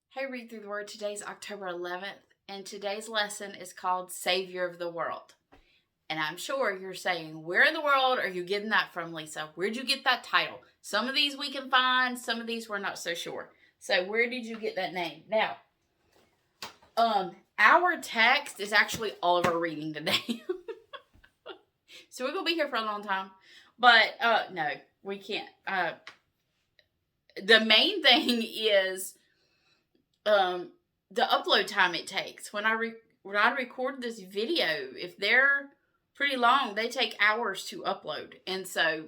Hey, read through the word. Today's October 11th, and today's lesson is called Savior of the World. And I'm sure you're saying, where in the world are you getting that from, Lisa? Where'd you get that title? Some of these we can find, some of these we're not so sure. So where did you get that name? Now, our text is actually all of our reading today. So we're going to be here for a long time. But, no, we can't. The main thing is the upload time it takes. When I record this video, if they're pretty long, they take hours to upload. And so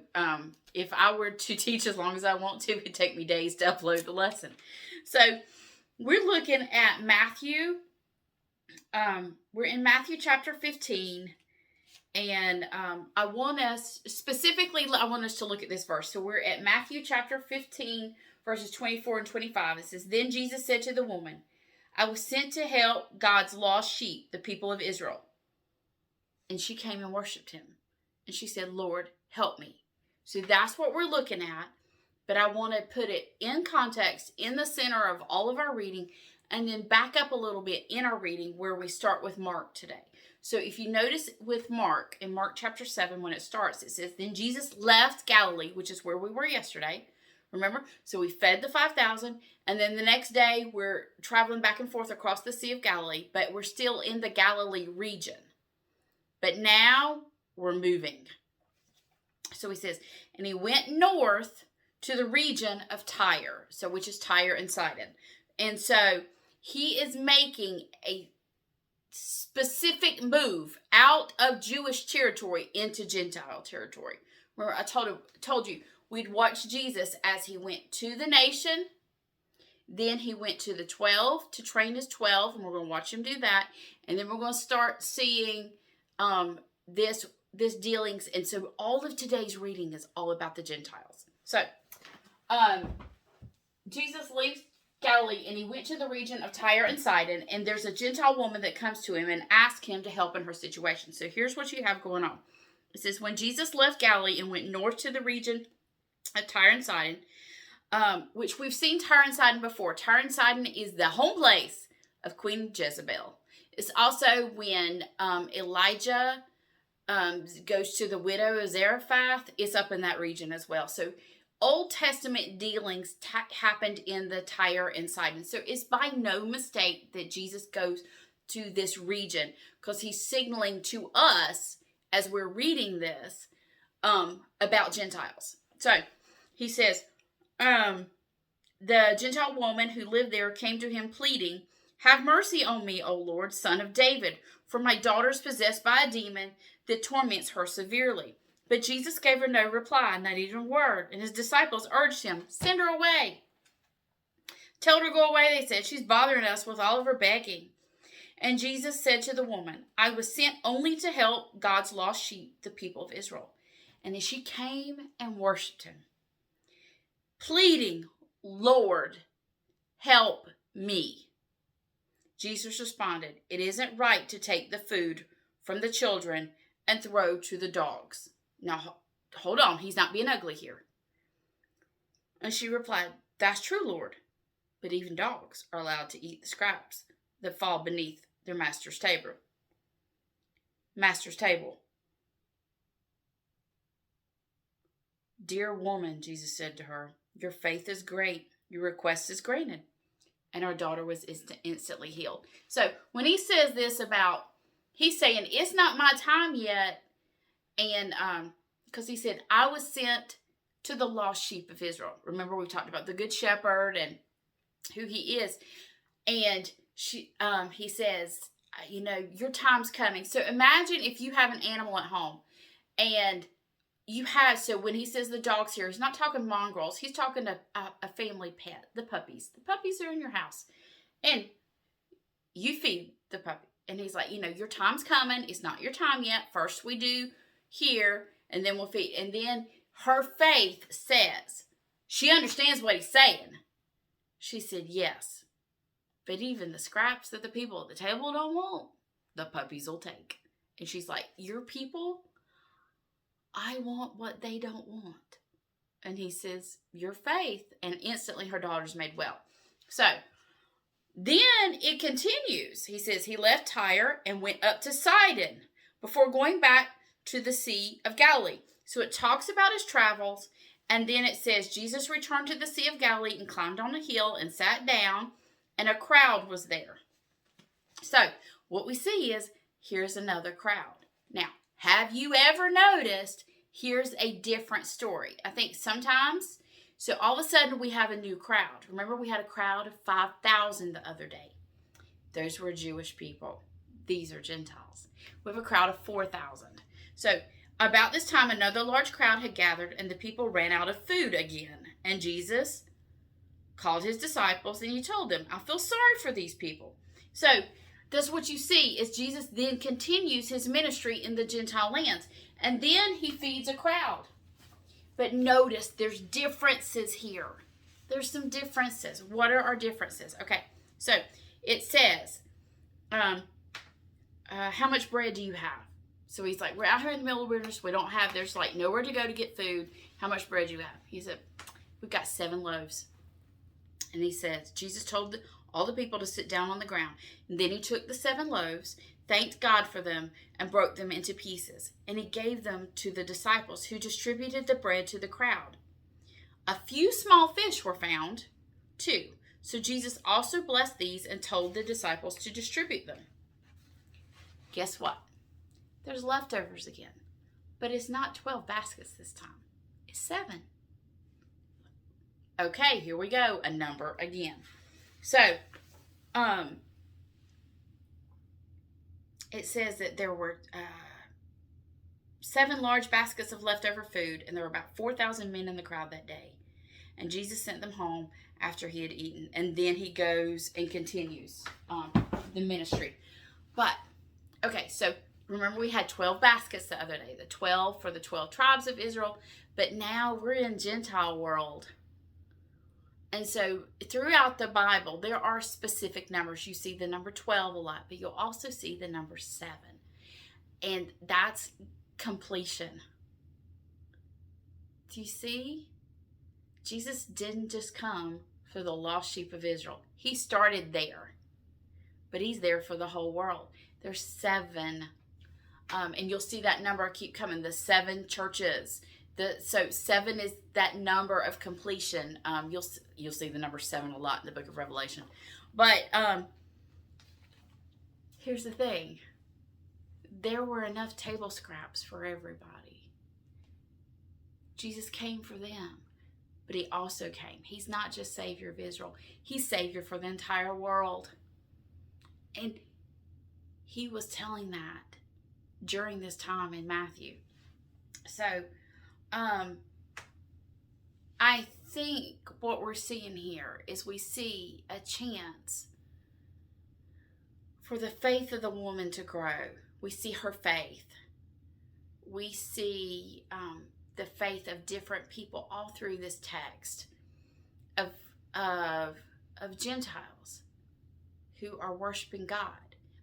if I were to teach as long as I want to, it'd take me days to upload the lesson. So we're looking at Matthew. We're in Matthew chapter 15. And I want us to look at this verse. So we're at Matthew chapter 15, verses 24 and 25. It says, "Then Jesus said to the woman, I was sent to help God's lost sheep, the people of Israel. And she came and worshipped him. And she said, Lord, help me." So that's what we're looking at. But I want to put it in context, in the center of all of our reading, and then back up a little bit in our reading where we start with Mark today. So if you notice with Mark, in Mark chapter 7, when it starts, it says, "Then Jesus left Galilee," which is where we were yesterday. Remember? So we fed the 5,000, and then the next day we're traveling back and forth across the Sea of Galilee, but we're still in the Galilee region. But now we're moving. So he says, and he went north to the region of Tyre, so which is Tyre and Sidon. And so he is making a specific move out of Jewish territory into Gentile territory. Remember, I told you we'd watch Jesus as he went to the nation. Then he went to the 12 to train his 12, and we're going to watch him do that. And then we're going to start seeing this dealings. And so all of today's reading is all about the Gentiles. So Jesus leaves Galilee, and he went to the region of Tyre and Sidon, and there's a Gentile woman that comes to him and asks him to help in her situation. So here's what you have going on. It says, when Jesus left Galilee and went north to the region of Tyre and Sidon, which we've seen Tyre and Sidon before. Tyre and Sidon is the home place of Queen Jezebel. It's also when Elijah goes to the widow of Zarephath. It's up in that region as well. So Old Testament dealings happened in the Tyre and Sidon. So it's by no mistake that Jesus goes to this region, because he's signaling to us as we're reading this about Gentiles. So he says, the Gentile woman who lived there came to him pleading, "Have mercy on me, O Lord, Son of David, for my daughter is possessed by a demon that torments her severely." But Jesus gave her no reply, not even a word. And his disciples urged him, "Send her away." "Tell her to go away," they said. "She's bothering us with all of her begging." And Jesus said to the woman, "I was sent only to help God's lost sheep, the people of Israel." And then she came and worshipped him, pleading, "Lord, help me." Jesus responded, "It isn't right to take the food from the children and throw to the dogs." Now, hold on. He's not being ugly here. And she replied, "That's true, Lord. But even dogs are allowed to eat the scraps that fall beneath their master's table." "Dear woman," Jesus said to her, "your faith is great. Your request is granted." And our daughter was instantly healed. So when he says this he's saying, it's not my time yet. And because he said, I was sent to the lost sheep of Israel. Remember, we talked about the good shepherd and who he is. And he says, your time's coming. So imagine if you have an animal at home and so when he says the dogs here, he's not talking mongrels. He's talking a family pet, the puppies. The puppies are in your house. And you feed the puppy. And he's like, your time's coming. It's not your time yet. First we do here, and then we'll feed. And then her faith says, she understands what he's saying. She said, yes. But even the scraps that the people at the table don't want, the puppies will take. And she's like, your people? I want what they don't want. And he says, your faith. And instantly her daughter's made well. So then it continues. He says he left Tyre and went up to Sidon before going back to the Sea of Galilee. So it talks about his travels. And then it says Jesus returned to the Sea of Galilee and climbed on a hill and sat down. And a crowd was there. So what we see is here's another crowd. Now, have you ever noticed here's a different story? I think sometimes, so all of a sudden we have a new crowd. Remember we had a crowd of 5,000 the other day. Those were Jewish people. These are Gentiles. We have a crowd of 4,000. So about this time, another large crowd had gathered and the people ran out of food again. And Jesus called his disciples and he told them, I feel sorry for these people. So that's what you see is Jesus then continues his ministry in the Gentile lands. And then he feeds a crowd. But notice there's differences here. There's some differences. What are our differences? Okay, so it says, how much bread do you have? So he's like, we're out here in the middle of the wilderness. We don't have, there's like nowhere to go to get food. How much bread do you have? He said, we've got 7 loaves. And he says, Jesus told all the people to sit down on the ground. And then he took the 7 loaves, thanked God for them, and broke them into pieces. And he gave them to the disciples, who distributed the bread to the crowd. A few small fish were found, too. So Jesus also blessed these and told the disciples to distribute them. Guess what? There's leftovers again. But it's not 12 baskets this time. It's 7. Okay, here we go. A number again. So, it says that there were 7 large baskets of leftover food, and there were about 4,000 men in the crowd that day. And Jesus sent them home after he had eaten. And then he goes and continues the ministry. But, okay, so remember we had 12 baskets the other day. The 12 for the 12 tribes of Israel. But now we're in Gentile world. And so throughout the Bible, there are specific numbers. You see the number 12 a lot, but you'll also see the number 7. And that's completion. Do you see? Jesus didn't just come for the lost sheep of Israel. He started there, but he's there for the whole world. There's 7. And you'll see that number keep coming, the 7 churches. So 7 is that number of completion. You'll see the number 7 a lot in the book of Revelation. But here's the thing. There were enough table scraps for everybody. Jesus came for them. But he also came. He's not just Savior of Israel. He's Savior for the entire world. And he was telling that during this time in Matthew. So I think what we're seeing here is we see a chance for the faith of the woman to grow. We see her faith. We see the faith of different people all through this text of Gentiles who are worshiping God.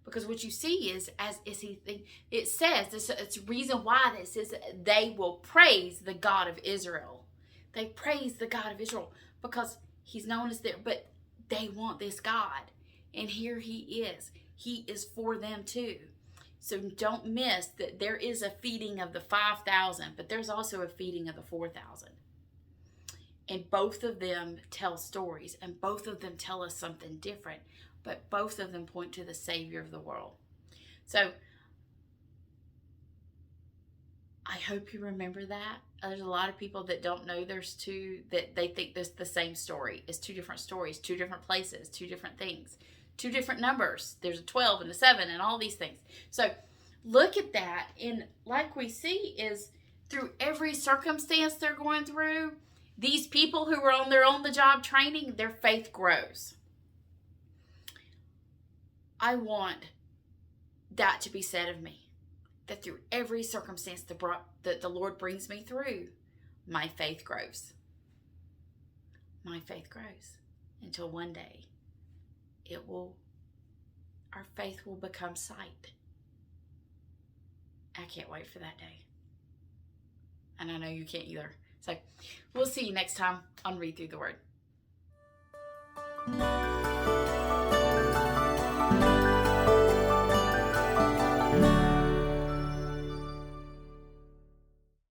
Because what you see is, it says, it's a reason why it says they will praise the God of Israel. They praise the God of Israel because he's known as their, but they want this God. And here he is. He is for them too. So don't miss that there is a feeding of the 5,000, but there's also a feeding of the 4,000. And both of them tell stories, and both of them tell us something different. But both of them point to the Savior of the world. So, I hope you remember that. There's a lot of people that don't know there's 2, that they think there's the same story. It's 2 different stories, 2 different places, 2 different things, 2 different numbers. There's a 12 and a 7 and all these things. So, look at that. And like we see is through every circumstance they're going through, these people who are on their on-the-job training, their faith grows. I want that to be said of me, that through every circumstance that the Lord brings me through, my faith grows. My faith grows until one day our faith will become sight. I can't wait for that day. And I know you can't either. So we'll see you next time on Read Through the Word.